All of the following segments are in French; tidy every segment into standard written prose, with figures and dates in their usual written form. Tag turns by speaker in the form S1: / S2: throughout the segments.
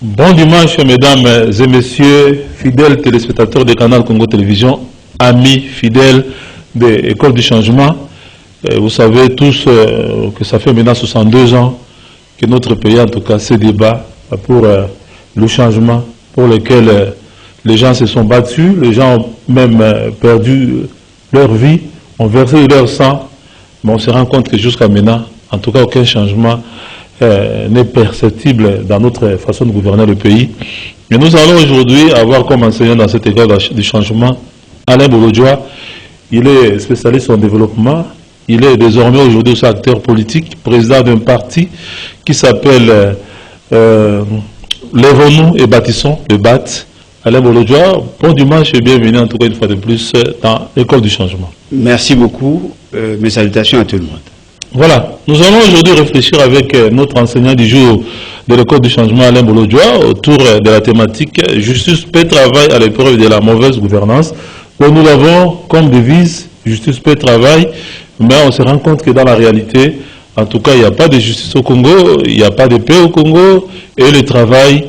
S1: Bon dimanche, mesdames et messieurs, fidèles téléspectateurs de Canal Congo Télévision, amis fidèles de l'École du Changement. Vous savez tous que ça fait maintenant 62 ans que notre pays, en tout cas, se débat pour le changement pour lequel les gens se sont battus, les gens ont même perdu leur vie, ont versé leur sang, mais on se rend compte que jusqu'à maintenant, en tout cas, aucun changement n'est perceptible dans notre façon de gouverner le pays. Mais nous allons aujourd'hui avoir comme enseignant dans cette école du changement Alain Bolodjoa. Il est spécialiste en développement. Il est désormais aujourd'hui aussi acteur politique, président d'un parti qui s'appelle Lèvons-nous et bâtissons le BAT. Alain Bolodjoa, bon dimanche et bienvenue en tout cas une fois de plus dans l'école du changement. Merci beaucoup. Mes salutations à tout le monde. Voilà, nous allons aujourd'hui réfléchir avec notre enseignant du jour de l'école du changement, Alain Bolodjoa, autour de la thématique « Justice, paix, travail à l'épreuve de la mauvaise gouvernance ». Nous l'avons comme devise « Justice, paix, travail », mais on se rend compte que dans la réalité, en tout cas, il n'y a pas de justice au Congo, il n'y a pas de paix au Congo, et le travail,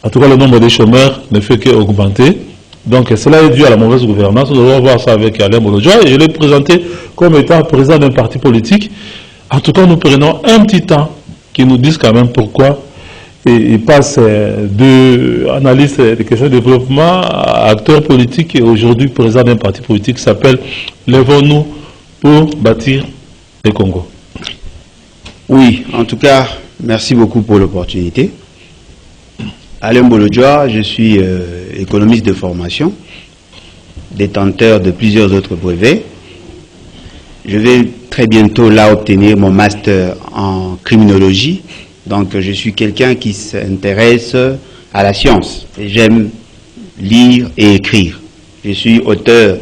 S1: en tout cas le nombre de chômeurs ne fait qu'augmenter. Donc cela est dû à la mauvaise gouvernance. Nous allons voir ça avec Alain Bolodjoa, et je l'ai présenté comme étant président d'un parti politique. En tout cas, nous prenons un petit temps qui nous disent quand même pourquoi il passe de analyste des questions de développement à acteur politique et aujourd'hui président d'un parti politique qui s'appelle Lèvons-nous pour bâtir le Congo.
S2: Oui, en tout cas, merci beaucoup pour l'opportunité. Alain Bolodjoa, je suis économiste de formation, détenteur de plusieurs autres brevets. Je vais très bientôt là obtenir mon master en criminologie. Donc je suis quelqu'un qui s'intéresse à la science. J'aime lire et écrire. Je suis auteur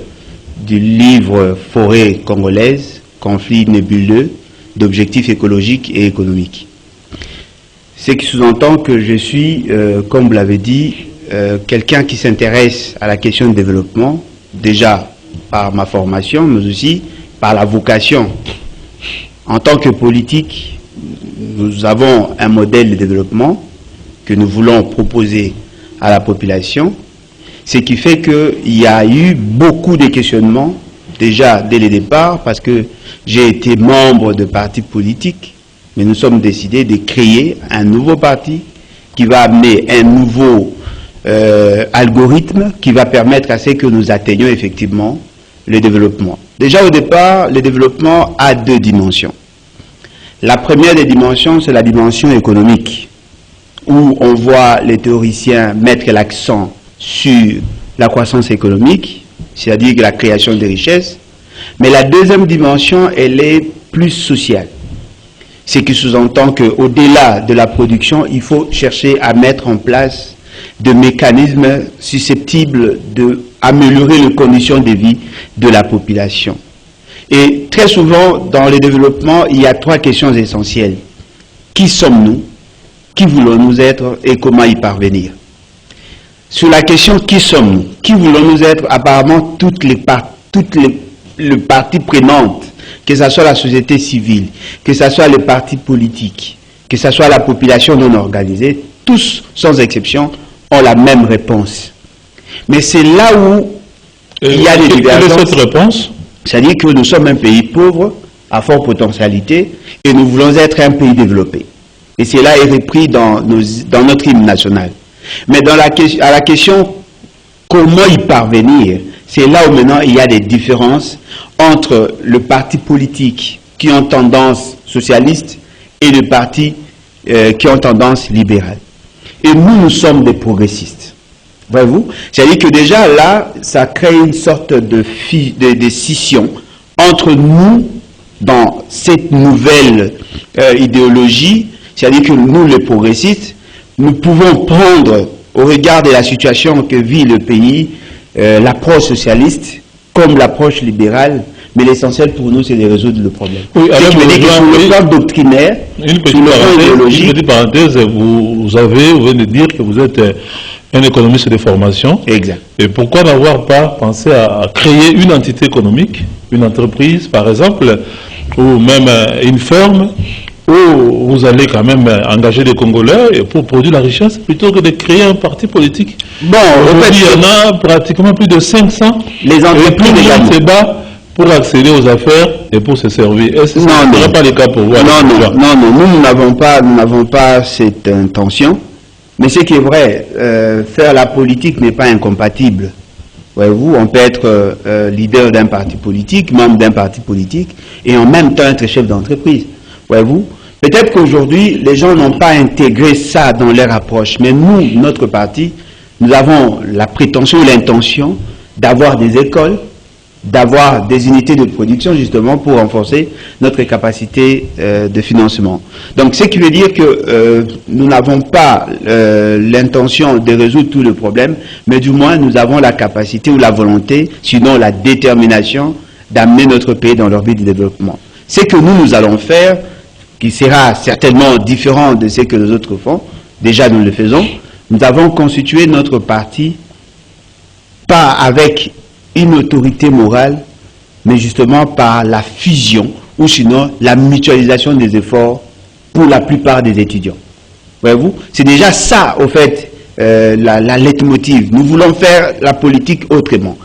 S2: du livre Forêt congolaise, conflit nébuleux d'objectifs écologiques et économiques. Ce qui sous-entend que je suis, comme vous l'avez dit, quelqu'un qui s'intéresse à la question du développement, déjà par ma formation, mais aussi par la vocation. En tant que politique, nous avons un modèle de développement que nous voulons proposer à la population, ce qui fait qu'il y a eu beaucoup de questionnements déjà dès le départ, parce que j'ai été membre de partis politiques, mais nous sommes décidés de créer un nouveau parti qui va amener un nouveau algorithme qui va permettre à ce que nous atteignions effectivement le développement. Déjà au départ, le développement a deux dimensions. La première des dimensions, c'est la dimension économique, où on voit les théoriciens mettre l'accent sur la croissance économique, c'est-à-dire la création de richesses. Mais la deuxième dimension, elle est plus sociale. Ce qui sous-entend qu'au-delà de la production, il faut chercher à mettre en place des mécanismes susceptibles d'améliorer les conditions de vie de la population. Et très souvent, dans le développement, il y a trois questions essentielles. Qui sommes-nous? Qui voulons-nous être? Et comment y parvenir? Sur la question qui sommes-nous? Qui voulons-nous être? Apparemment, toutes les parties prenantes, que ce soit la société civile, que ce soit les partis politiques, que ce soit la population non organisée, tous, sans exception, ont la même réponse. Mais c'est là où il y a des divergences.
S1: Quelle est cette réponse?
S2: C'est-à-dire que nous sommes un pays pauvre, à forte potentialité, et nous voulons être un pays développé. Et cela est repris dans notre hymne national. Mais à la question comment y parvenir, c'est là où maintenant il y a des différences entre le parti politique qui ont tendance socialiste et le parti qui ont tendance libérale. Et nous sommes des progressistes. Voyez-vous? C'est-à-dire que déjà là, ça crée une sorte de scission entre nous dans cette nouvelle idéologie. C'est-à-dire que nous, les progressistes, nous pouvons prendre au regard de la situation que vit le pays, l'approche socialiste comme l'approche libérale, mais l'essentiel pour nous, c'est de résoudre le problème.
S1: Oui, alors
S2: sur le plan doctrinaire,
S1: une petite parenthèse, vous venez de dire que vous êtes un économiste de formation.
S2: Exact.
S1: Et pourquoi n'avoir pas pensé à créer une entité économique, une entreprise par exemple, ou même une ferme, où vous allez quand même engager des Congolais pour produire la richesse plutôt que de créer un parti politique.
S2: Bon,
S1: en fait, il y en a pratiquement plus de 500.
S2: Les entreprises
S1: se battent pour accéder aux affaires et pour se servir. Est-ce que ce ne serait pas le cas pour vous?
S2: Non, nous n'avons pas cette intention. Mais ce qui est vrai, faire la politique n'est pas incompatible. Voyez-vous, on peut être leader d'un parti politique, membre d'un parti politique, et en même temps être chef d'entreprise. Voyez-vous, peut-être qu'aujourd'hui, les gens n'ont pas intégré ça dans leur approche. Mais nous, notre parti, nous avons la prétention, l'intention d'avoir des écoles, d'avoir des unités de production justement pour renforcer notre capacité de financement. Donc ce qui veut dire que nous n'avons pas l'intention de résoudre tous les problèmes, mais du moins nous avons la capacité ou la volonté, sinon la détermination d'amener notre pays dans l'orbite du développement. Ce que nous allons faire, qui sera certainement différent de ce que les autres font, déjà nous le faisons, nous avons constitué notre parti pas avec une autorité morale, mais justement par la fusion ou sinon la mutualisation des efforts pour la plupart des étudiants. Voyez-vous, c'est déjà ça, au fait, la leitmotiv. Nous voulons faire la politique autrement.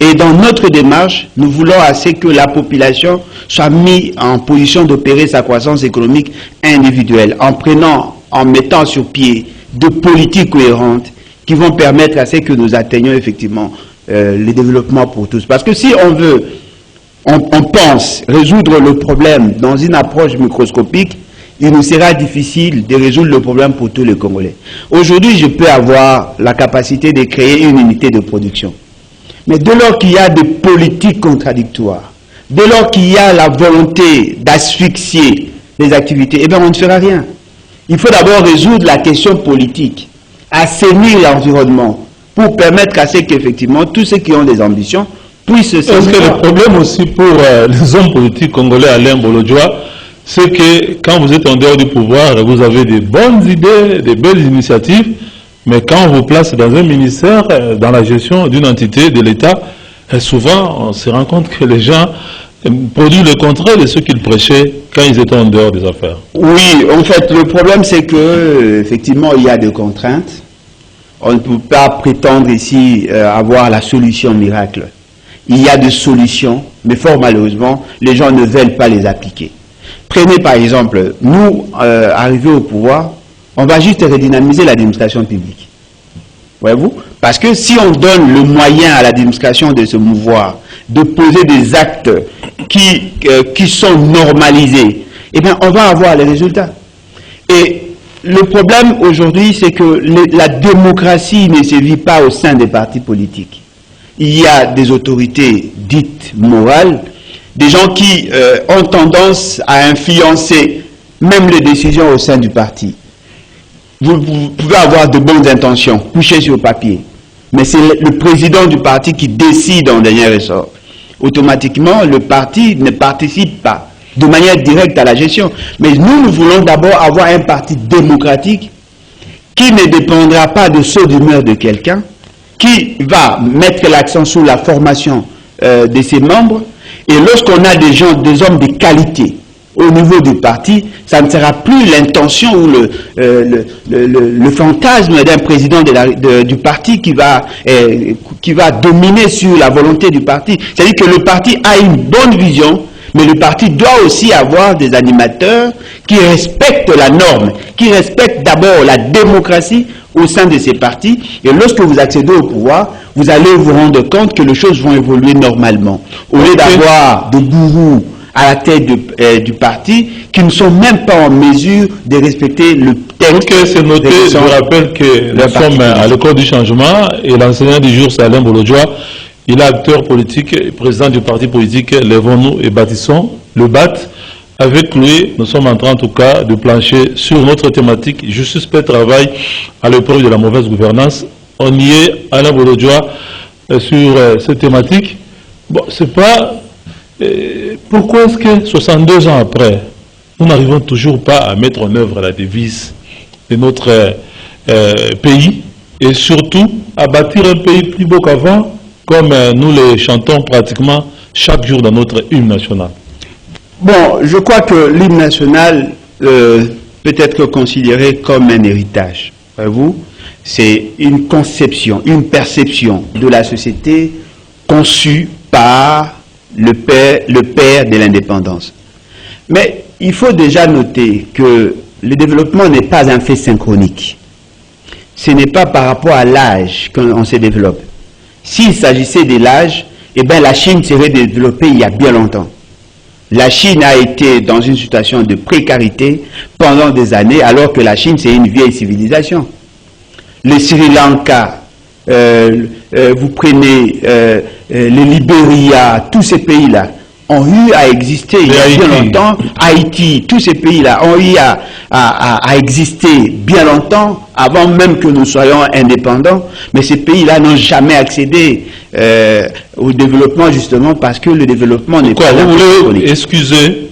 S2: Et dans notre démarche, nous voulons assez que la population soit mise en position d'opérer sa croissance économique individuelle, en mettant sur pied de politiques cohérentes qui vont permettre à ce que nous atteignions effectivement le développement pour tous. Parce que si on pense résoudre le problème dans une approche microscopique, il nous sera difficile de résoudre le problème pour tous les Congolais. Aujourd'hui, je peux avoir la capacité de créer une unité de production. Mais dès lors qu'il y a des politiques contradictoires, dès lors qu'il y a la volonté d'asphyxier les activités, eh bien on ne fera rien. Il faut d'abord résoudre la question politique, assainir l'environnement, pour permettre à ce qu'effectivement tous ceux qui ont des ambitions puissent se
S1: sentir. Est-ce que le problème aussi pour les hommes politiques congolais, Alain Bolodjoa, c'est que quand vous êtes en dehors du pouvoir, vous avez des bonnes idées, des belles initiatives, mais quand on vous place dans un ministère, dans la gestion d'une entité de l'État, souvent on se rend compte que les gens produisent le contraire de ce qu'ils prêchaient quand ils étaient en dehors des affaires.
S2: Oui, en fait, le problème c'est que effectivement il y a des contraintes. On ne peut pas prétendre ici avoir la solution miracle. Il y a des solutions, mais fort malheureusement, les gens ne veulent pas les appliquer. Prenez par exemple, nous, arrivés au pouvoir, on va juste redynamiser l'administration publique. Voyez-vous? Parce que si on donne le moyen à l'administration de se mouvoir, de poser des actes qui sont normalisés, eh bien, on va avoir les résultats. Et le problème aujourd'hui, c'est que la démocratie ne se vit pas au sein des partis politiques. Il y a des autorités dites morales, des gens qui ont tendance à influencer même les décisions au sein du parti. Vous pouvez avoir de bonnes intentions, coucher sur papier, mais c'est le président du parti qui décide en dernier ressort. Automatiquement, le parti ne participe pas de manière directe à la gestion. Mais nous voulons d'abord avoir un parti démocratique qui ne dépendra pas de saut d'humeur de quelqu'un, qui va mettre l'accent sur la formation de ses membres. Et lorsqu'on a des gens, des hommes de qualité au niveau du parti, ça ne sera plus l'intention ou le fantasme d'un président du parti qui va dominer sur la volonté du parti. C'est-à-dire que le parti a une bonne vision, mais le parti doit aussi avoir des animateurs qui respectent la norme, qui respectent d'abord la démocratie au sein de ces partis. Et lorsque vous accédez au pouvoir, vous allez vous rendre compte que les choses vont évoluer normalement. Au lieu d'avoir des gourous à la tête du parti qui ne sont même pas en mesure de respecter le texte.
S1: Ok, c'est noté. Je rappelle que nous sommes à l'école du changement et l'enseignant du jour, c'est Alain Bolodjoa. Il est acteur politique et président du parti politique Lèvons-nous et bâtissons le BAT. Avec lui, nous sommes en train en tout cas de plancher sur notre thématique justice, paix, travail à l'épreuve de la mauvaise gouvernance. On y est, Alain Bolodjoa, sur cette thématique. Bon, c'est pas... pourquoi est-ce que 62 ans après, nous n'arrivons toujours pas à mettre en œuvre la devise de notre pays et surtout à bâtir un pays plus beau qu'avant, comme nous le chantons pratiquement chaque jour dans notre hymne national?
S2: Bon, je crois que l'hymne national peut être considéré comme un héritage. Voyez-vous, c'est une conception, une perception de la société conçue par le père de l'indépendance. Mais il faut déjà noter que le développement n'est pas un fait synchronique. Ce n'est pas par rapport à l'âge qu'on se développe. S'il s'agissait de l'âge, eh bien la Chine serait développée il y a bien longtemps. La Chine a été dans une situation de précarité pendant des années, alors que la Chine, c'est une vieille civilisation. Le Sri Lanka, vous prenez le Libéria, tous ces pays-là ont eu à exister il y a bien longtemps. Haïti, tous ces pays-là ont eu à exister bien longtemps, avant même que nous soyons indépendants. Mais ces pays-là n'ont jamais accédé au développement, justement parce que le développement n'est pas...
S1: Vous voulez excuser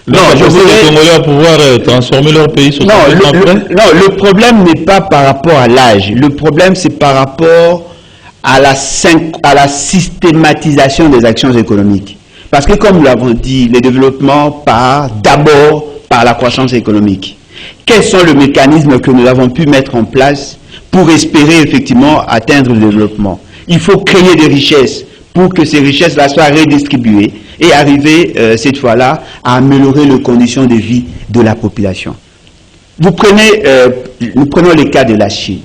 S1: je voulais les Congolais à pouvoir transformer leur pays sur
S2: le problème n'est pas par rapport à l'âge. Le problème, c'est par rapport à la systématisation des actions économiques. Parce que, comme nous l'avons dit, le développement part d'abord par la croissance économique. Quels sont les mécanismes que nous avons pu mettre en place pour espérer effectivement atteindre le développement? Il faut créer des richesses pour que ces richesses-là soient redistribuées et arriver cette fois-là à améliorer les conditions de vie de la population. Nous prenons le cas de la Chine.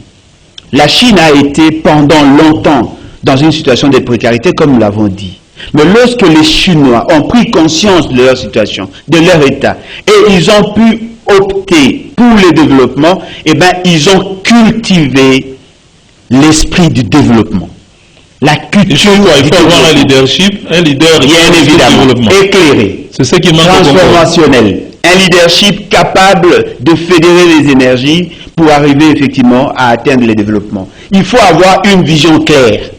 S2: La Chine a été pendant longtemps dans une situation de précarité, comme nous l'avons dit. Mais lorsque les Chinois ont pris conscience de leur situation, de leur état, et ils ont pu opter pour le développement, eh bien, ils ont cultivé l'esprit du développement. La culture.
S1: Il faut avoir un leadership,
S2: bien évidemment éclairé,
S1: c'est ce qui manque,
S2: transformationnel, un leadership capable de fédérer les énergies pour arriver effectivement à atteindre le développement. Il faut avoir une vision claire.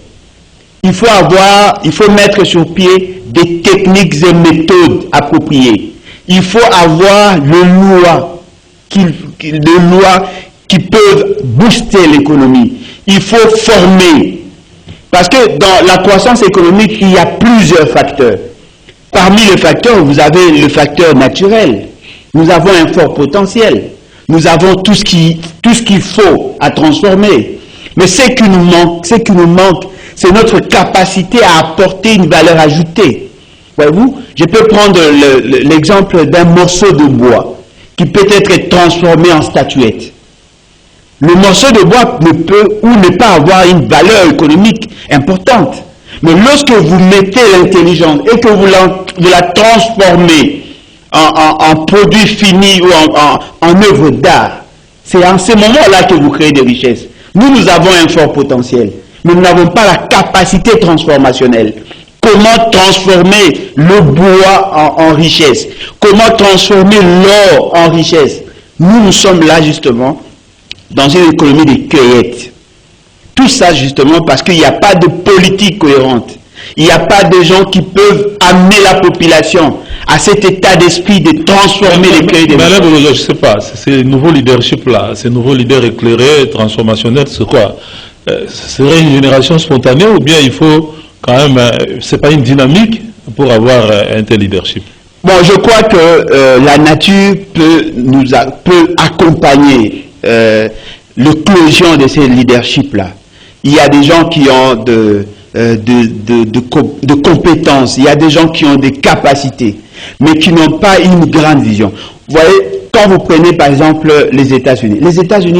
S2: Il faut mettre sur pied des techniques et méthodes appropriées. Il faut avoir des lois qui peuvent booster l'économie. Il faut former. Parce que dans la croissance économique, il y a plusieurs facteurs. Parmi les facteurs, vous avez le facteur naturel. Nous avons un fort potentiel. Nous avons tout ce qu'il faut à transformer. Mais ce qui nous manque, c'est notre capacité à apporter une valeur ajoutée. Voyez-vous, je peux prendre l'exemple d'un morceau de bois qui peut être transformé en statuette. Le morceau de bois ne peut ou ne pas avoir une valeur économique importante. Mais lorsque vous mettez l'intelligence et que vous la transformez en produit fini ou en œuvre d'art, c'est en ce moment-là que vous créez des richesses. Nous avons un fort potentiel, mais nous n'avons pas la capacité transformationnelle. Comment transformer le bois en richesse? Comment transformer l'or en richesse? Nous sommes là justement dans une économie de cueillette. Tout ça justement parce qu'il n'y a pas de politique cohérente. Il n'y a pas de gens qui peuvent amener la population à cet état d'esprit de transformer les cueils de
S1: Madame, je ne sais pas, ces nouveaux leaderships-là, ces nouveaux leaders éclairés, transformationnels, c'est quoi? Ce serait une génération spontanée ou bien il faut quand même, c'est pas une dynamique pour avoir un tel leadership?
S2: Bon, je crois que la nature peut accompagner l'éclosion de ces leaderships-là. Il y a des gens qui ont de compétences, il y a des gens qui ont des capacités, mais qui n'ont pas une grande vision. Vous voyez, quand vous prenez par exemple les États-Unis,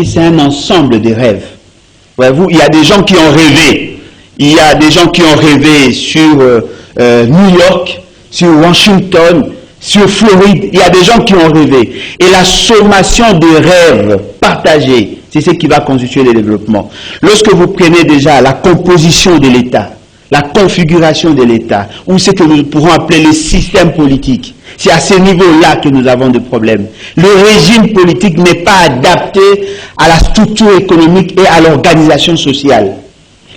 S2: c'est un ensemble de rêves. Voyez-vous, il y a des gens qui ont rêvé. Il y a des gens qui ont rêvé sur New York, sur Washington, sur Floride. Il y a des gens qui ont rêvé. Et la sommation de rêves partagés, c'est ce qui va constituer le développement. Lorsque vous prenez déjà la composition de l'État, la configuration de l'État, ou ce que nous pourrons appeler le système politique, c'est à ce niveau-là que nous avons des problèmes. Le régime politique n'est pas adapté à la structure économique et à l'organisation sociale.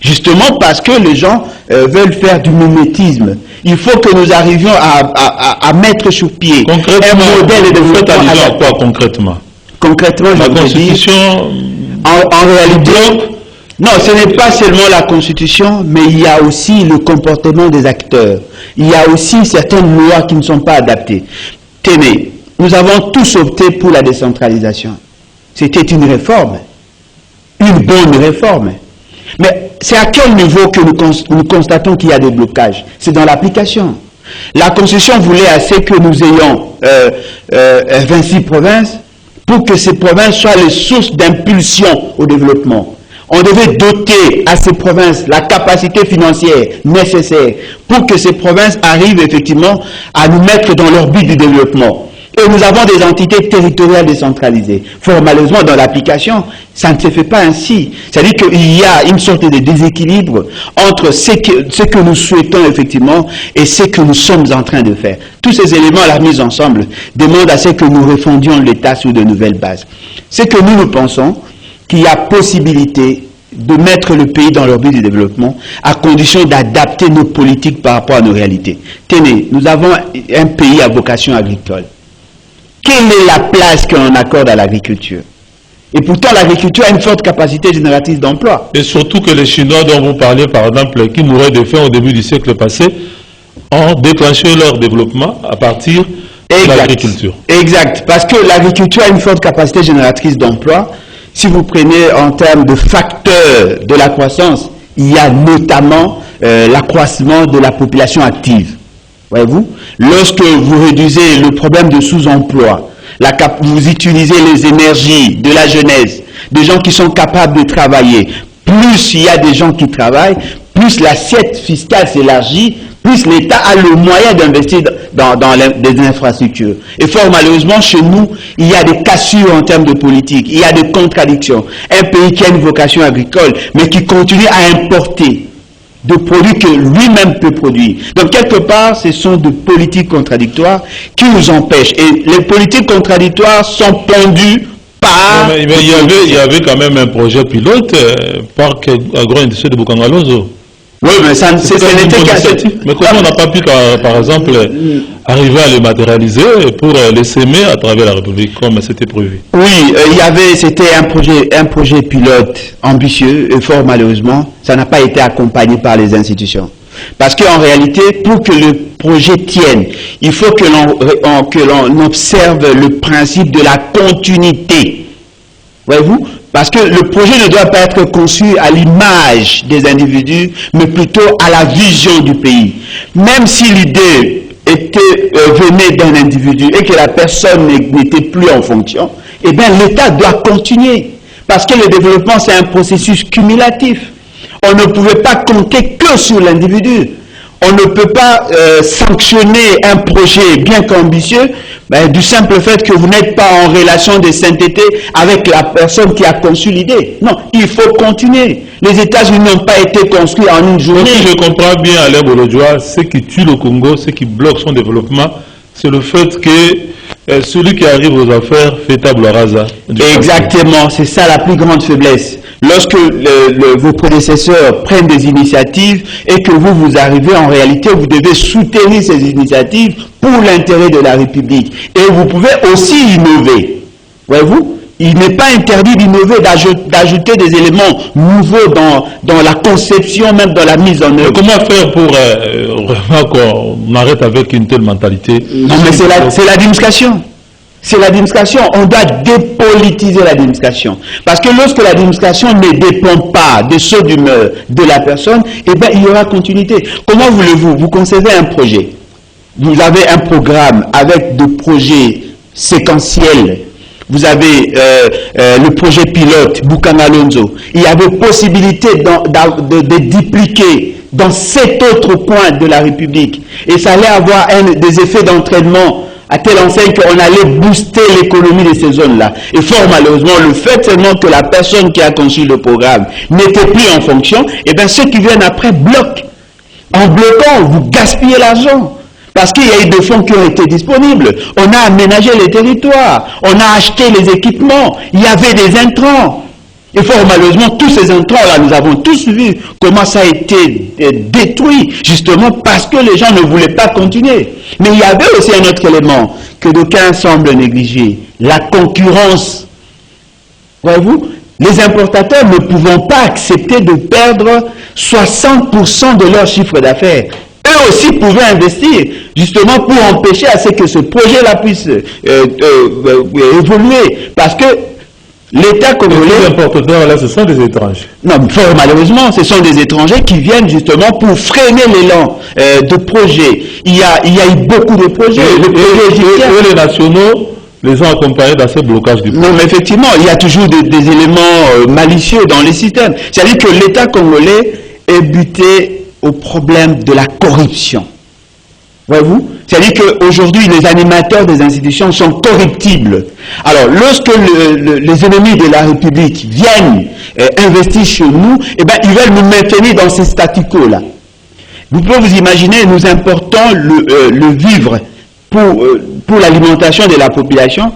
S2: Justement parce que les gens veulent faire du mimétisme. Il faut que nous arrivions à mettre sur pied un modèle de développement.
S1: À quoi concrètement?
S2: Concrètement, je veux dire, en réalité, non, ce n'est pas seulement la Constitution, mais il y a aussi le comportement des acteurs. Il y a aussi certaines lois qui ne sont pas adaptées. Tenez, nous avons tous opté pour la décentralisation. C'était une réforme, une bonne réforme. Mais c'est à quel niveau que nous constatons qu'il y a des blocages? C'est dans l'application. La Constitution voulait assez que nous ayons 26 provinces pour que ces provinces soient les sources d'impulsion au développement. On devait doter à ces provinces la capacité financière nécessaire pour que ces provinces arrivent effectivement à nous mettre dans leur but du développement. Et nous avons des entités territoriales décentralisées. Fort malheureusement, dans l'application, ça ne se fait pas ainsi. C'est-à-dire qu'il y a une sorte de déséquilibre entre ce que nous souhaitons effectivement et ce que nous sommes en train de faire. Tous ces éléments, la mise ensemble, demandent à ce que nous refondions l'État sur de nouvelles bases. C'est que nous pensons qu'il y a possibilité de mettre le pays dans leur but de développement à condition d'adapter nos politiques par rapport à nos réalités. Tenez, nous avons un pays à vocation agricole. Quelle est la place que l'on accorde à l'agriculture? Et pourtant, l'agriculture a une forte capacité génératrice d'emploi.
S1: Et surtout que les Chinois dont vous parlez, par exemple, qui mouraient de faim au début du siècle passé, ont déclenché leur développement à partir de l'agriculture.
S2: Exact, parce que l'agriculture a une forte capacité génératrice d'emploi. Si vous prenez en termes de facteurs de la croissance, il y a notamment l'accroissement de la population active. Voyez-vous, lorsque vous réduisez le problème de sous-emploi, vous utilisez les énergies de la jeunesse, des gens qui sont capables de travailler, plus il y a des gens qui travaillent, plus l'assiette fiscale s'élargit, plus l'État a le moyen d'investir dans des infrastructures. Et fort malheureusement, chez nous, il y a des cassures en termes de politique, il y a des contradictions. Un pays qui a une vocation agricole, mais qui continue à importer de produits que lui-même peut produire. Donc, quelque part, ce sont des politiques contradictoires qui nous empêchent. Et les politiques contradictoires sont pendues par...
S1: Mais il y avait quand même un projet pilote, Parc agro-industriel de Bukangalozo.
S2: Oui, mais ça n'était qu'à cette...
S1: Mais comment on n'a pas pu, par exemple, arriver à les matérialiser pour les s'aimer à travers la République, comme c'était prévu?
S2: Oui, c'était un projet pilote ambitieux, et fort malheureusement, ça n'a pas été accompagné par les institutions. Parce qu'en réalité, pour que le projet tienne, il faut que l'on observe le principe de la continuité. Voyez-vous? Parce que le projet ne doit pas être conçu à l'image des individus, mais plutôt à la vision du pays. Même si l'idée venait d'un individu et que la personne n'était plus en fonction, eh bien l'État doit continuer. Parce que le développement, c'est un processus cumulatif. On ne pouvait pas compter que sur l'individu. On ne peut pas sanctionner un projet bien qu'ambitieux du simple fait que vous n'êtes pas en relation de sainteté avec la personne qui a conçu l'idée. Non, il faut continuer. Les États-Unis n'ont pas été construits en une journée.
S1: Si je comprends bien Alain Bolodjoa, ce qui tue le Congo, ce qui bloque son développement, c'est le fait que celui qui arrive aux affaires fait table rasa.
S2: Exactement, c'est ça la plus grande faiblesse. Lorsque vos prédécesseurs prennent des initiatives et que vous arrivez, en réalité, vous devez soutenir ces initiatives pour l'intérêt de la République. Et vous pouvez aussi innover. Voyez-vous, il n'est pas interdit d'innover, d'ajouter des éléments nouveaux dans la conception, même dans la mise en œuvre.
S1: Mais comment faire pour qu'on arrête avec une telle mentalité?
S2: Non, mais c'est l'administration. C'est l'administration. On doit dépolitiser l'administration. Parce que lorsque l'administration ne dépend pas de saut d'humeur de la personne, eh bien, il y aura continuité. Comment voulez-vous? Vous concevez un projet. Vous avez un programme avec des projets séquentiels. Vous avez le projet pilote, Bukangalozo. Il y avait possibilité de dupliquer dans 7 autres coins de la République. Et ça allait avoir des effets d'entraînement à telle enseigne qu'on allait booster l'économie de ces zones-là. Et fort malheureusement, le fait seulement que la personne qui a conçu le programme n'était plus en fonction, et bien ceux qui viennent après bloquent. En bloquant, vous gaspillez l'argent. Parce qu'il y a eu des fonds qui ont été disponibles. On a aménagé les territoires. On a acheté les équipements. Il y avait des intrants. Et fort malheureusement, tous ces intrants-là, nous avons tous vu comment ça a été détruit, justement parce que les gens ne voulaient pas continuer. Mais il y avait aussi un autre élément que d'aucuns semblent négliger, la concurrence. Voyez-vous, les importateurs ne pouvons pas accepter de perdre 60% de leur chiffre d'affaires. eux aussi pouvaient investir, justement pour empêcher à ce que ce projet-là puisse évoluer. Parce que l'État congolais...
S1: Les importateurs, là, ce sont des étrangers.
S2: Non, fort malheureusement, ce sont des étrangers qui viennent justement pour freiner l'élan de projets. Il y a eu beaucoup de projets.
S1: Les nationaux les ont accompagnés dans ce blocage du projet.
S2: Non, mais effectivement, il y a toujours des éléments malicieux dans les systèmes. C'est-à-dire que l'État congolais est buté au problème de la corruption. Voyez-vous? C'est-à-dire qu'aujourd'hui, les animateurs des institutions sont corruptibles. Alors, lorsque les ennemis de la République viennent investir chez nous, eh ben, ils veulent nous maintenir dans ce statu quo-là. Vous pouvez vous imaginer, nous importons le vivre pour l'alimentation de la population,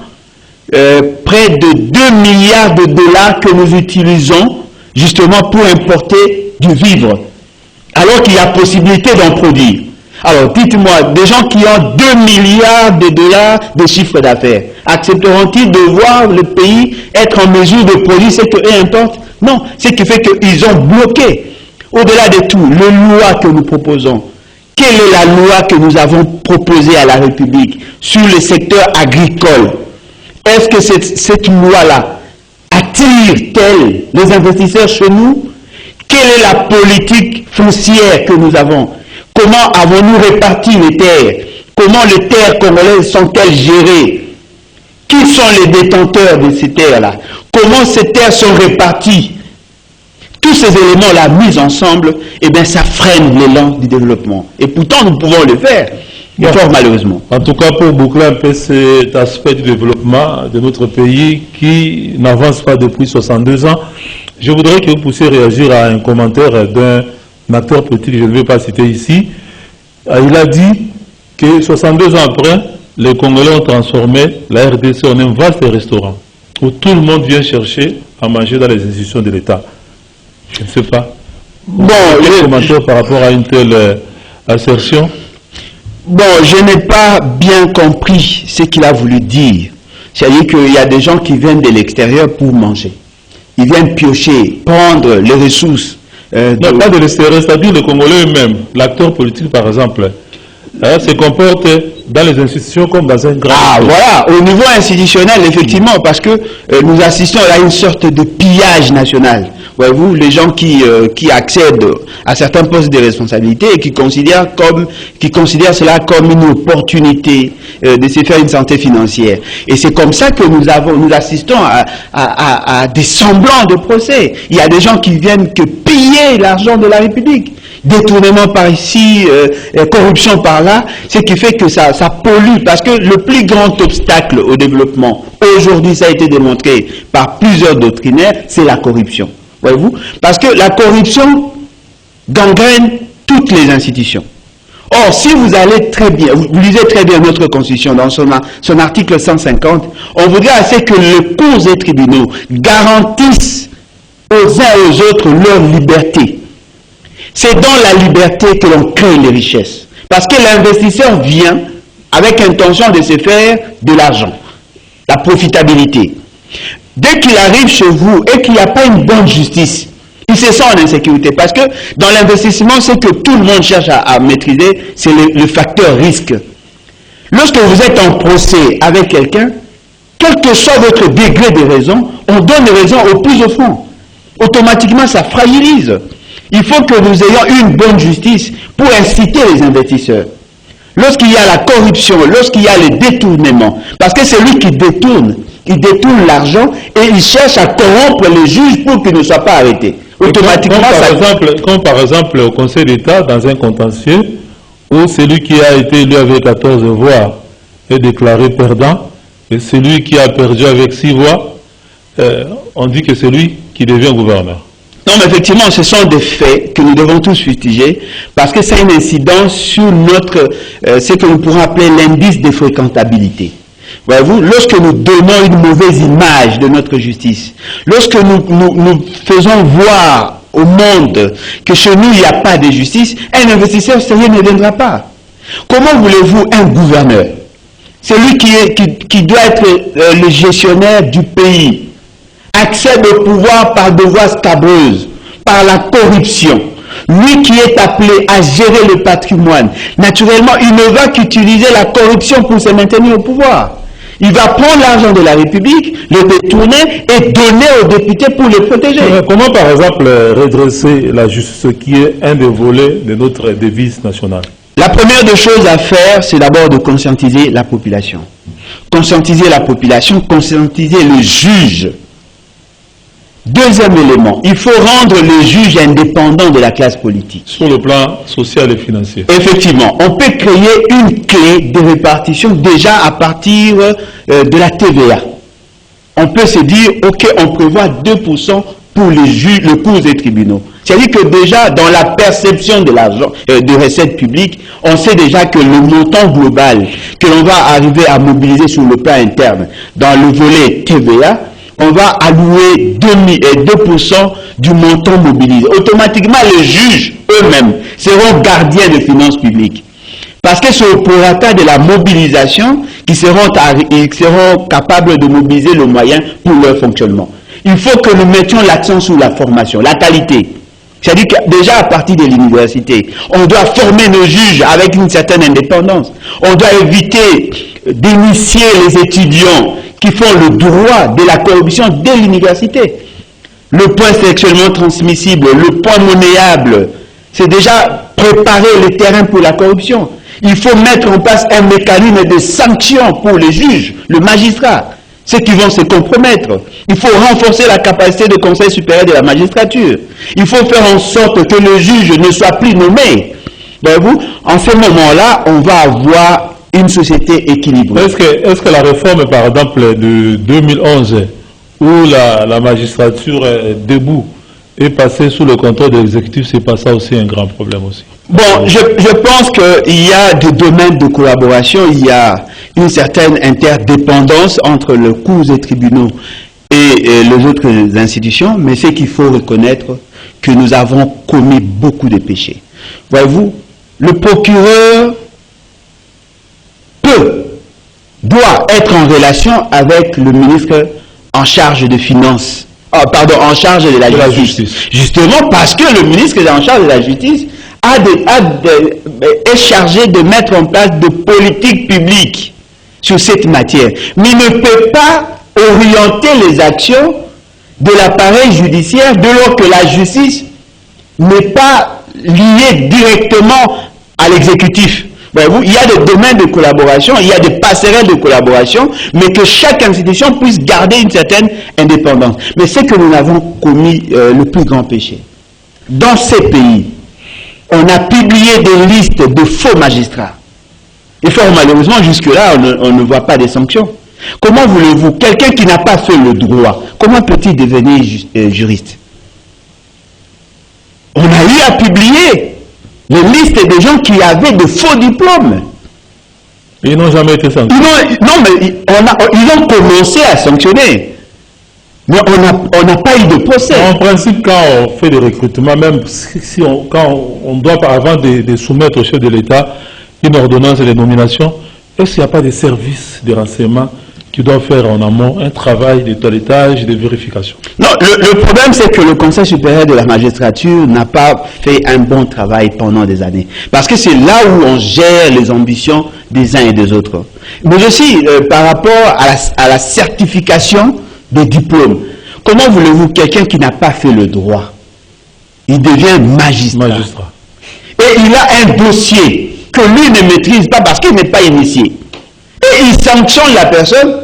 S2: près de 2 milliards de dollars que nous utilisons justement pour importer du vivre, alors qu'il y a possibilité d'en produire. Alors, dites-moi, des gens qui ont 2 milliards de dollars de chiffre d'affaires, accepteront-ils de voir le pays être en mesure de produire ce qu'eux importent? Non, ce qui fait qu'ils ont bloqué. Au-delà de tout, les lois que nous proposons, quelle est la loi que nous avons proposée à la République sur le secteur agricole? Est-ce que cette loi-là attire-t-elle les investisseurs chez nous? Quelle est la politique foncière que nous avons? Comment avons-nous réparti les terres? Comment les terres congolaises sont-elles gérées? Qui sont les détenteurs de ces terres-là? Comment ces terres sont réparties? Tous ces éléments-là mis ensemble, eh bien, ça freine l'élan du développement. Et pourtant, nous pouvons le faire, fort malheureusement.
S1: En tout cas, pour boucler un peu cet aspect du développement de notre pays qui n'avance pas depuis 62 ans, je voudrais que vous puissiez réagir à un commentaire d'un acteur politique, je ne vais pas citer ici. Il a dit que 62 ans après, les Congolais ont transformé la RDC en un vaste restaurant où tout le monde vient chercher à manger dans les institutions de l'État. Je ne sais pas. Bon, les commentaires par rapport à une telle assertion.
S2: Bon, je n'ai pas bien compris ce qu'il a voulu dire. C'est-à-dire qu'il y a des gens qui viennent de l'extérieur pour manger. Ils viennent piocher, prendre les ressources.
S1: Non, pas de l'extérieur, c'est-à-dire le Congolais eux-mêmes, l'acteur politique par exemple, se comporte dans les institutions comme dans un grand...
S2: Ah voilà, au niveau institutionnel, effectivement, parce que nous assistons à une sorte de pillage national. Voyez-vous, les gens qui accèdent à certains postes de responsabilité et qui considèrent cela comme une opportunité de se faire une santé financière. Et c'est comme ça que nous assistons à des semblants de procès. Il y a des gens qui viennent que piller l'argent de la République. Détournement par ici, corruption par là, ce qui fait que ça pollue, parce que le plus grand obstacle au développement, aujourd'hui ça a été démontré par plusieurs doctrinaires, c'est la corruption. Voyez-vous? Parce que la corruption gangrène toutes les institutions. Or, si vous allez très bien, vous lisez très bien notre Constitution dans son article 150, on voudrait assez que les cours et tribunaux garantissent aux uns et aux autres leur liberté. C'est dans la liberté que l'on crée les richesses. Parce que l'investisseur vient avec intention de se faire de l'argent, la profitabilité. Dès qu'il arrive chez vous et qu'il n'y a pas une bonne justice, il se sent en insécurité. Parce que dans l'investissement, ce que tout le monde cherche à maîtriser, c'est le facteur risque. Lorsque vous êtes en procès avec quelqu'un, quel que soit votre degré de raison, on donne raison au plus au fond. Automatiquement, ça fragilise. Il faut que nous ayons une bonne justice pour inciter les investisseurs. Lorsqu'il y a la corruption, lorsqu'il y a le détournement, parce que c'est lui qui détourne, il détourne l'argent et il cherche à corrompre les juges pour qu'ils ne soient pas arrêtés. Automatiquement,
S1: comme par exemple au Conseil d'État, dans un contentieux, où celui qui a été élu avec 14 voix est déclaré perdant, et celui qui a perdu avec 6 voix, on dit que c'est lui qui devient gouverneur.
S2: Non, mais effectivement, ce sont des faits que nous devons tous fustiger, parce que c'est une incidence sur ce que nous pourrons appeler l'indice de fréquentabilité. Voyez-vous, lorsque nous donnons une mauvaise image de notre justice, lorsque nous faisons voir au monde que chez nous, il n'y a pas de justice, un investisseur sérieux ne viendra pas. Comment voulez-vous un gouverneur? Celui qui doit être le gestionnaire du pays, accède au pouvoir par des voies scabreuses, par la corruption. lui qui est appelé à gérer le patrimoine, naturellement, il ne va qu'utiliser la corruption pour se maintenir au pouvoir. Il va prendre l'argent de la République, le détourner et donner aux députés pour les protéger.
S1: Comment, par exemple, redresser la justice, qui est un des volets de notre devise nationale?
S2: La première des choses à faire, c'est d'abord de conscientiser la population. Conscientiser la population, conscientiser le juge. Deuxième élément, il faut rendre le juge indépendant de la classe politique.
S1: Sur le plan social et financier.
S2: Effectivement, on peut créer une clé de répartition déjà à partir de la TVA. On peut se dire, ok, on prévoit 2% pour les juges, le cours des tribunaux. C'est-à-dire que déjà, dans la perception de l'argent, de recettes publiques, on sait déjà que le montant global que l'on va arriver à mobiliser sur le plan interne, dans le volet TVA, on va allouer 2% du montant mobilisé. Automatiquement, les juges eux-mêmes seront gardiens des finances publiques. Parce que c'est au prorata de la mobilisation qu'ils seront capables de mobiliser le moyen pour leur fonctionnement. Il faut que nous mettions l'accent sur la formation, la qualité. C'est-à-dire que déjà à partir de l'université, on doit former nos juges avec une certaine indépendance. On doit éviter d'initier les étudiants qui font le droit de la corruption dès l'université. Le point sexuellement transmissible, le point monnayable, c'est déjà préparer le terrain pour la corruption. Il faut mettre en place un mécanisme de sanction pour les juges, le magistrat, ceux qui vont se compromettre. Il faut renforcer la capacité du Conseil supérieur de la magistrature. Il faut faire en sorte que le juge ne soit plus nommé. Voyez-vous, en ce moment-là, on va avoir une société équilibrée.
S1: Est-ce que la réforme, par exemple, de 2011, où la magistrature debout est passée sous le contrôle de l'exécutif, c'est pas ça aussi un grand problème aussi?
S2: Bon, je pense qu'il y a des domaines de collaboration, il y a une certaine interdépendance entre le cours des tribunaux et les autres institutions, mais c'est qu'il faut reconnaître que nous avons commis beaucoup de péchés. Voyez-vous, le procureur doit être en relation avec le ministre en charge de finances, en charge de la justice. Justement parce que le ministre en charge de la justice est chargé de mettre en place de politiques publiques sur cette matière. Mais il ne peut pas orienter les actions de l'appareil judiciaire dès lors que la justice n'est pas liée directement à l'exécutif. Voyez-vous, il y a des domaines de collaboration, il y a des passerelles de collaboration, mais que chaque institution puisse garder une certaine indépendance. Mais c'est que nous avons commis le plus grand péché. Dans ces pays, on a publié des listes de faux magistrats. Et fort malheureusement, jusque-là, on ne voit pas des sanctions. Comment voulez-vous, quelqu'un qui n'a pas fait le droit, comment peut-il devenir juriste? On a eu à publier les listes des gens qui avaient de faux diplômes.
S1: Ils n'ont jamais été sanctionnés.
S2: Non, mais ils ont commencé à sanctionner. Mais on n'a pas eu de procès.
S1: En principe, quand on fait des recrutements, même si quand on doit, avant de soumettre au chef de l'État une ordonnance de nomination, est-ce qu'il n'y a pas des services de renseignement qui doivent faire en amont un travail de toilettage, de vérification?
S2: Non, le problème c'est que le Conseil supérieur de la magistrature n'a pas fait un bon travail pendant des années. Parce que c'est là où on gère les ambitions des uns et des autres. Mais aussi, par rapport à la certification des diplômes. Comment voulez-vous quelqu'un qui n'a pas fait le droit, il devient magistrat. Et il a un dossier que lui ne maîtrise pas parce qu'il n'est pas initié. Et il sanctionne la personne,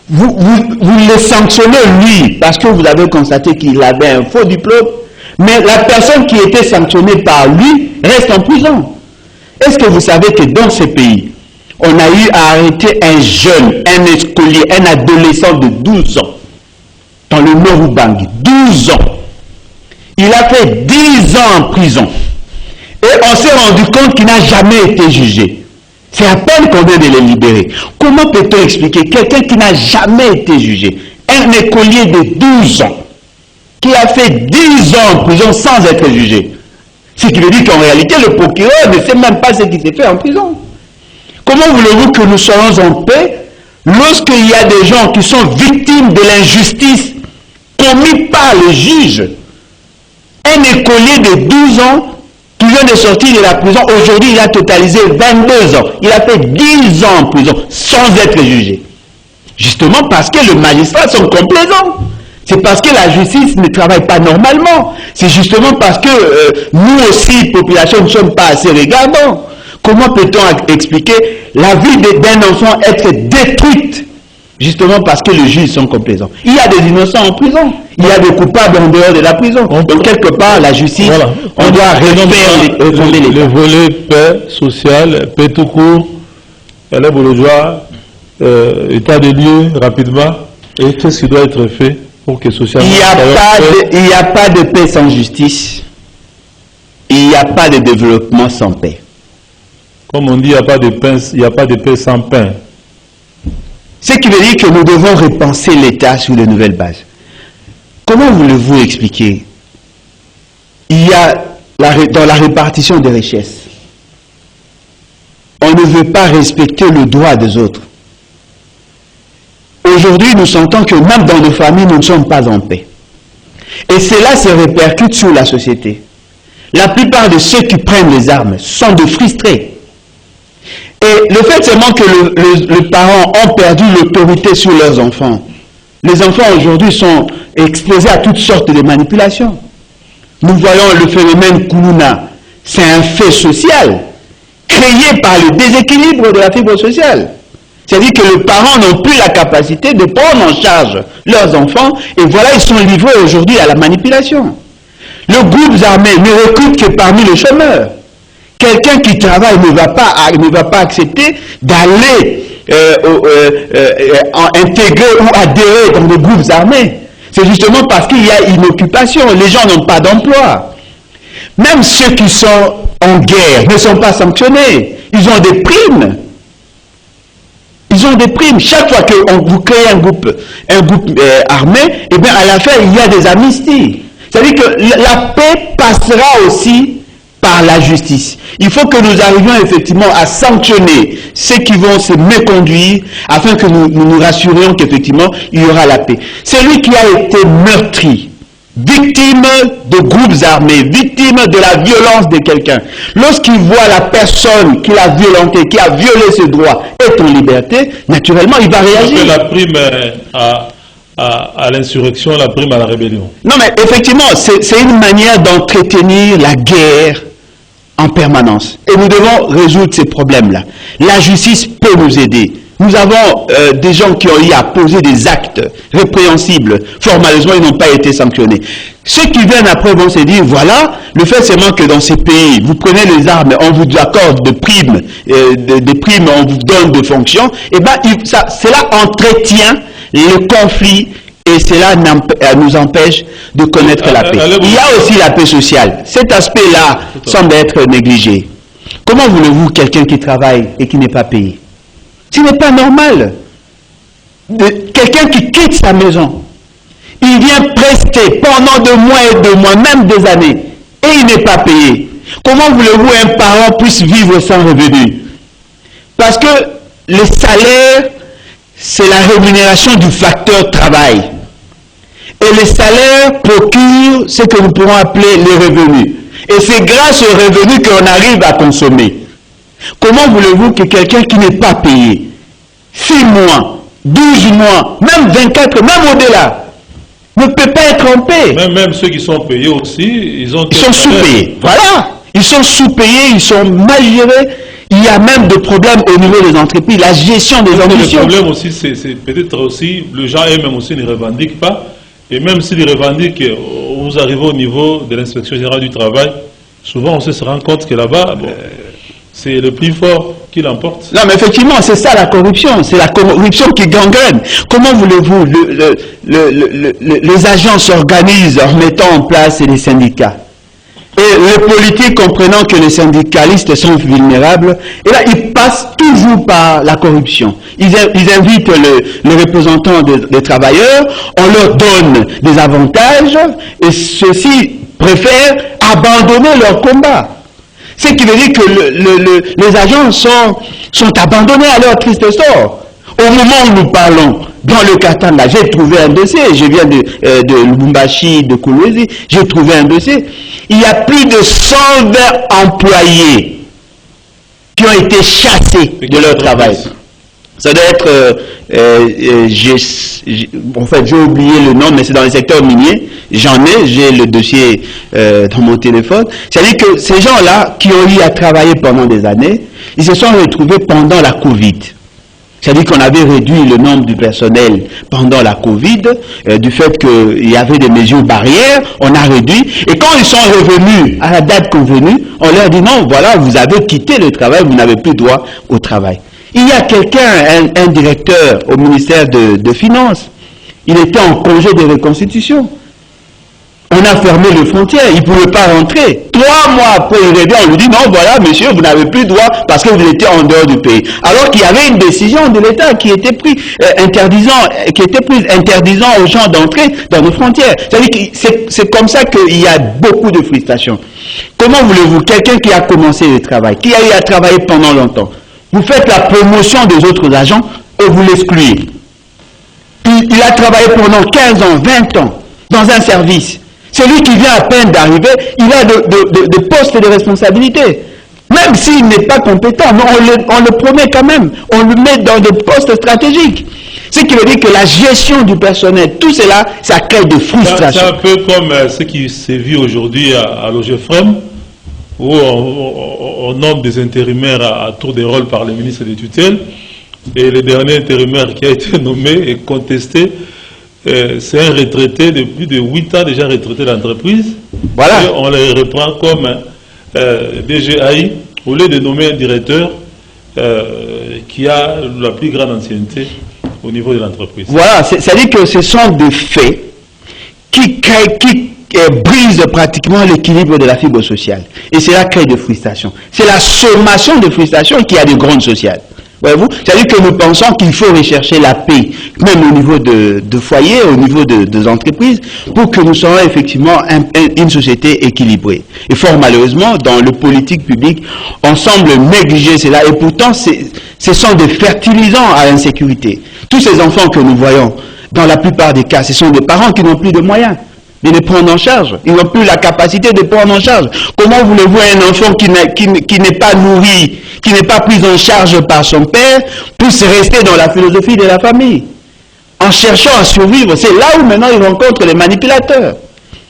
S2: vous le sanctionnez lui parce que vous avez constaté qu'il avait un faux diplôme, mais la personne qui était sanctionnée par lui reste en prison. Est-ce que vous savez que dans ces pays, on a eu à arrêter un jeune, un écolier, un adolescent de 12 ans, dans le Nord-Ubangi, 12 ans. Il a fait 10 ans en prison. Et on s'est rendu compte qu'il n'a jamais été jugé. C'est à peine qu'on vient de le libérer. Comment peut-on expliquer quelqu'un qui n'a jamais été jugé, un écolier de 12 ans, qui a fait 10 ans en prison sans être jugé? Ce qui veut dire qu'en réalité, le procureur ne sait même pas ce qui s'est fait en prison. Comment voulez-vous que nous soyons en paix lorsqu'il y a des gens qui sont victimes de l'injustice commise par le juge? Un écolier de 12 ans vient de sortir de la prison. Aujourd'hui, il a totalisé 22 ans. Il a fait 10 ans en prison sans être jugé. Justement parce que les magistrats sont complaisants. C'est parce que la justice ne travaille pas normalement. C'est justement parce que nous aussi, population, ne sommes pas assez regardants. Comment peut-on expliquer la vie d'un enfant être détruite justement parce que les juges sont complaisants? Il y a des innocents en prison. Il y a des coupables en dehors de la prison. Donc quelque part, la justice, voilà. On doit refonder
S1: le volet paix sociale, paix tout court, Alain Bolojua, état des lieux rapidement, et qu'est-ce qui doit être fait pour que socialement...
S2: Il n'y a pas de paix sans justice. Il n'y a pas de développement sans paix.
S1: Comme on dit, il n'y a pas de paix sans pain.
S2: Ce qui veut dire que nous devons repenser l'État sur de nouvelles bases. Comment voulez-vous expliquer? Il y a dans la répartition des richesses, on ne veut pas respecter le droit des autres. Aujourd'hui, nous sentons que même dans nos familles, nous ne sommes pas en paix. Et cela se répercute sur la société. La plupart de ceux qui prennent les armes sont des frustrés. Et le fait seulement que les parents ont perdu l'autorité sur leurs enfants. Les enfants aujourd'hui sont exposés à toutes sortes de manipulations. Nous voyons le phénomène Kuluna. C'est un fait social créé par le déséquilibre de la fibre sociale. C'est-à-dire que les parents n'ont plus la capacité de prendre en charge leurs enfants et voilà, ils sont livrés aujourd'hui à la manipulation. Le groupe armé ne recrute que parmi les chômeurs. Quelqu'un qui travaille ne va pas accepter d'aller intégrer ou adhérer dans les groupes armés. C'est justement parce qu'il y a une occupation. Les gens n'ont pas d'emploi. Même ceux qui sont en guerre ne sont pas sanctionnés. Ils ont des primes. Ils ont des primes. Chaque fois que vous créez un groupe armé, et bien à la fin, il y a des amnisties. C'est-à-dire que la paix passera aussi par la justice. Il faut que nous arrivions effectivement à sanctionner ceux qui vont se méconduire afin que nous nous rassurions qu'effectivement il y aura la paix. Celui qui a été meurtri, victime de groupes armés, victime de la violence de quelqu'un, lorsqu'il voit la personne qui l'a violenté, qui a violé ses droits, est en liberté, naturellement il va réagir.
S1: La prime à l'insurrection, la prime à la rébellion.
S2: Non mais effectivement, c'est une manière d'entretenir la guerre en permanence. Et nous devons résoudre ces problèmes-là. La justice peut nous aider. Nous avons des gens qui ont eu à poser des actes répréhensibles. Formellement, ils n'ont pas été sanctionnés. Ceux qui viennent après vont se dire, voilà, le fait seulement que dans ces pays, vous prenez les armes, on vous accorde des primes, on vous donne des fonctions, et bien cela entretient le conflit et cela nous empêche de connaître la paix. Il y a aussi la paix sociale. Cet aspect-là semble être négligé. Comment voulez-vous quelqu'un qui travaille et qui n'est pas payé? Ce n'est pas normal. Quelqu'un qui quitte sa maison, il vient prester pendant 2 mois et 2 mois, même des années, et il n'est pas payé. Comment voulez-vous un parent puisse vivre sans revenu? Parce que le salaire, c'est la rémunération du facteur travail. Et les salaires procurent ce que nous pourrons appeler les revenus. Et c'est grâce aux revenus qu'on arrive à consommer. Comment voulez-vous que quelqu'un qui n'est pas payé, 6 mois, 12 mois, même 24, même au-delà, ne peut pas être en paix?
S1: Même ceux qui sont payés aussi, ils sont
S2: sous-payés. Voilà. Ils sont sous-payés, ils sont mal gérés. Il y a même des problèmes au niveau des entreprises, la gestion des ambitions.
S1: Le problème aussi, c'est peut-être aussi, les gens eux-mêmes aussi ne revendiquent pas. Et même s'ils revendiquent, vous arrivez au niveau de l'inspection générale du travail, souvent on se rend compte que là-bas, c'est le plus fort qui l'emporte.
S2: Non mais effectivement, c'est ça la corruption, c'est la corruption qui gangrène. Comment voulez-vous, les agents s'organisent en mettant en place les syndicats. Et les politiques, comprenant que les syndicalistes sont vulnérables, et là, ils passent toujours par la corruption. Ils invitent les représentants des travailleurs, on leur donne des avantages, et ceux-ci préfèrent abandonner leur combat. Ce qui veut dire que les agents sont abandonnés à leur triste sort. Au moment où nous parlons, Dans le Katanga, j'ai trouvé un dossier. Je viens de Lubumbashi, de Kolwezi, j'ai trouvé un dossier. Il y a plus de 120 employés qui ont été chassés de leur travail. Ça doit être, en fait, j'ai oublié le nom, mais c'est dans le secteur minier. J'ai le dossier dans mon téléphone. C'est-à-dire que ces gens-là qui ont eu à travailler pendant des années, ils se sont retrouvés pendant la Covid. C'est-à-dire qu'on avait réduit le nombre du personnel pendant la Covid, du fait qu'il y avait des mesures barrières, on a réduit. Et quand ils sont revenus à la date convenue, on leur dit non, voilà, vous avez quitté le travail, vous n'avez plus droit au travail. Il y a quelqu'un, un directeur au ministère de Finances, il était en congé de reconstitution. On a fermé les frontières, il ne pouvait pas rentrer. 3 mois après, il revient, on lui dit non, voilà, monsieur, vous n'avez plus droit parce que vous étiez en dehors du pays. Alors qu'il y avait une décision de l'État qui était prise, interdisant aux gens d'entrer dans nos frontières. C'est-à-dire que c'est comme ça qu'il y a beaucoup de frustration. Comment voulez-vous, quelqu'un qui a commencé le travail, qui a eu à travailler pendant longtemps, vous faites la promotion des autres agents et vous l'excluez. Il a travaillé pendant 15 ans, 20 ans dans un service. Celui qui vient à peine d'arriver, il a de postes de responsabilité. Même s'il n'est pas compétent, mais on le promet quand même. On le met dans des postes stratégiques. Ce qui veut dire que la gestion du personnel, tout cela, ça crée de frustration.
S1: C'est un peu comme ce qui s'est vu aujourd'hui à l'OGFREM, où on nomme des intérimaires à tour de rôle par le ministre des tutelles. Et le dernier intérimaire qui a été nommé et contesté, c'est un retraité de plus de 8 ans déjà retraité d'entreprise.
S2: Voilà.
S1: Et on le reprend comme DGAI au lieu de nommer un directeur qui a la plus grande ancienneté au niveau de l'entreprise.
S2: Voilà, c'est-à-dire que ce sont des faits qui brisent pratiquement l'équilibre de la fibre sociale. Et cela crée de frustration. C'est la sommation de frustration qui a de grandes sociales. Voyez-vous, c'est-à-dire que nous pensons qu'il faut rechercher la paix, même au niveau de foyers, au niveau des entreprises, pour que nous soyons effectivement une société équilibrée. Et fort malheureusement, dans le politique public, on semble négliger cela, et pourtant, ce sont des fertilisants à l'insécurité. Tous ces enfants que nous voyons, dans la plupart des cas, ce sont des parents qui n'ont plus de moyens de les prendre en charge. Ils n'ont plus la capacité de prendre en charge. Comment voulez-vous un enfant qui n'est pas nourri, qui n'est pas pris en charge par son père, puisse rester dans la philosophie de la famille? En cherchant à survivre, c'est là où maintenant ils rencontrent les manipulateurs.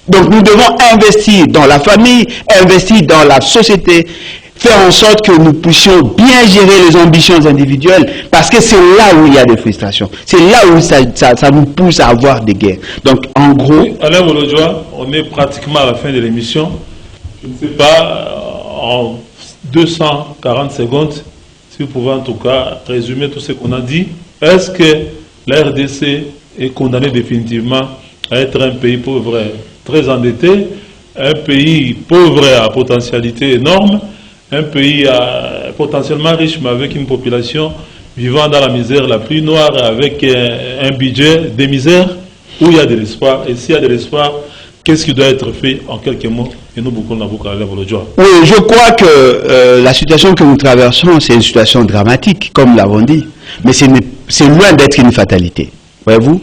S2: Donc nous devons investir dans la famille, investir dans la société, faire en sorte que nous puissions bien gérer les ambitions individuelles, parce que c'est là où il y a des frustrations. C'est là où ça nous pousse à avoir des guerres. Donc, en gros...
S1: Alain Bolodjoa, on est pratiquement à la fin de l'émission. Je ne sais pas, en 240 secondes, si vous pouvez en tout cas résumer tout ce qu'on a dit. Est-ce que la RDC est condamnée définitivement à être un pays pauvre, très endetté, un pays pauvre à potentialité énorme, un pays potentiellement riche, mais avec une population vivant dans la misère la plus noire, avec un budget de misère, où il y a de l'espoir. Et s'il y a de l'espoir, qu'est-ce qui doit être fait en quelques mots? Et nous, beaucoup de
S2: Oui, je crois que la situation que nous traversons, c'est une situation dramatique, comme l'avons dit. Mais c'est loin d'être une fatalité. Voyez-vous,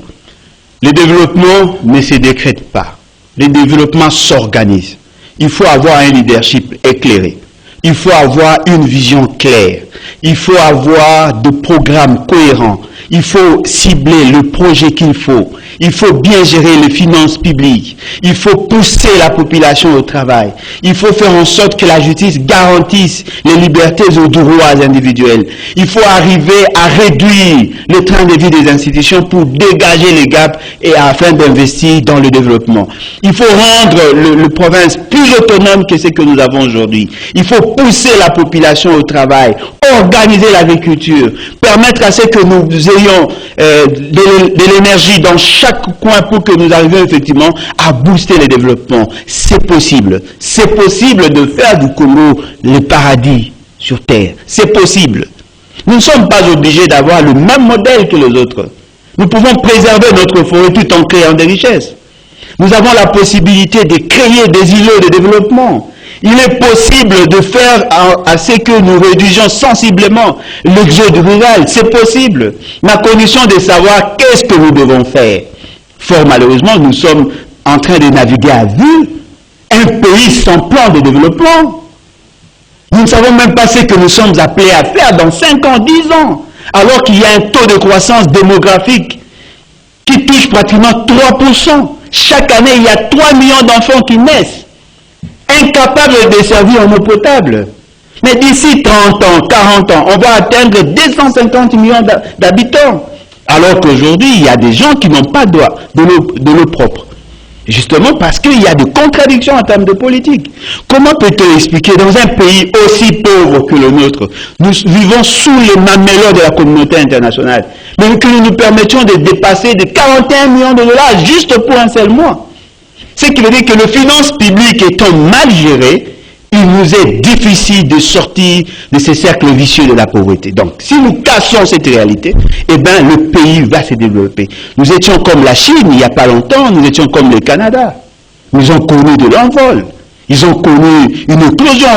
S2: le développement ne se décrète pas. Le développement s'organise. Il faut avoir un leadership éclairé. Il faut avoir une vision claire. Il faut avoir des programmes cohérents. Il faut cibler le projet qu'il faut. Il faut bien gérer les finances publiques. Il faut pousser la population au travail. Il faut faire en sorte que la justice garantisse les libertés et droits individuels. Il faut arriver à réduire le train de vie des institutions pour dégager les gaps et afin d'investir dans le développement. Il faut rendre le province plus autonome que ce que nous avons aujourd'hui. Il faut pousser la population au travail, organiser l'agriculture, permettre à ce que nous ayons de l'énergie dans chaque coin pour que nous arrivions effectivement à booster le développement. C'est possible. C'est possible de faire du Congo le paradis sur terre. C'est possible. Nous ne sommes pas obligés d'avoir le même modèle que les autres. Nous pouvons préserver notre forêt tout en créant des richesses. Nous avons la possibilité de créer des îlots de développement. Il est possible de faire à ce que nous réduisions sensiblement l'exode rural. C'est possible. Ma condition de savoir qu'est-ce que nous devons faire. Fort malheureusement, nous sommes en train de naviguer à vue. Un pays sans plan de développement. Nous ne savons même pas ce que nous sommes appelés à faire dans 5 ans, 10 ans. Alors qu'il y a un taux de croissance démographique qui touche pratiquement 3%. Chaque année, il y a 3 millions d'enfants qui naissent. Incapables de servir en eau potable. Mais d'ici 30 ans, 40 ans, on va atteindre 250 millions d'habitants. Alors qu'aujourd'hui, il y a des gens qui n'ont pas de l'eau propre. Justement parce qu'il y a des contradictions en termes de politique. Comment peut-on expliquer dans un pays aussi pauvre que le nôtre, nous vivons sous les mamelons de la communauté internationale, mais que nous nous permettions de dépasser de 41 millions de dollars juste pour un seul mois? Ce qui veut dire que les finances publiques étant mal gérées, il nous est difficile de sortir de ces cercles vicieux de la pauvreté. Donc, si nous cassons cette réalité, eh bien, le pays va se développer. Nous étions comme la Chine il n'y a pas longtemps, nous étions comme le Canada. Ils ont connu de l'envol. Ils ont connu une éclosion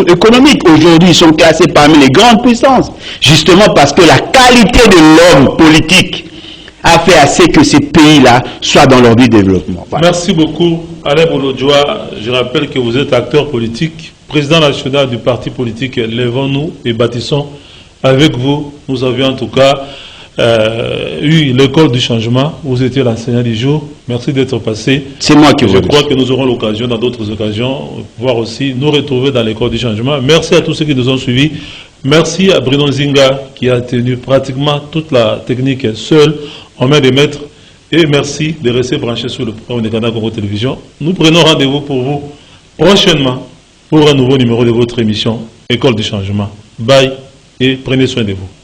S2: économique. Aujourd'hui, ils sont classés parmi les grandes puissances. Justement parce que la qualité de l'homme politique a fait à ce que ces pays-là soient dans leur vie de développement.
S1: Voilà. Merci beaucoup, Alain Bolodjoa. Je rappelle que vous êtes acteur politique, président national du parti politique Lèvons-nous et bâtissons. Avec vous, nous avions en tout cas eu l'école du changement. Vous étiez l'enseignant du jour. Merci d'être passé.
S2: C'est moi qui vous remercie.
S1: Je crois que nous aurons l'occasion, dans d'autres occasions, pouvoir aussi nous retrouver dans l'école du changement. Merci à tous ceux qui nous ont suivis. Merci à Bruno Nzinga qui a tenu pratiquement toute la technique seul en main des maîtres. Et merci de rester branché sur le programme de Canal Congo Télévision. Nous prenons rendez-vous pour vous prochainement pour un nouveau numéro de votre émission École du Changement. Bye et prenez soin de vous.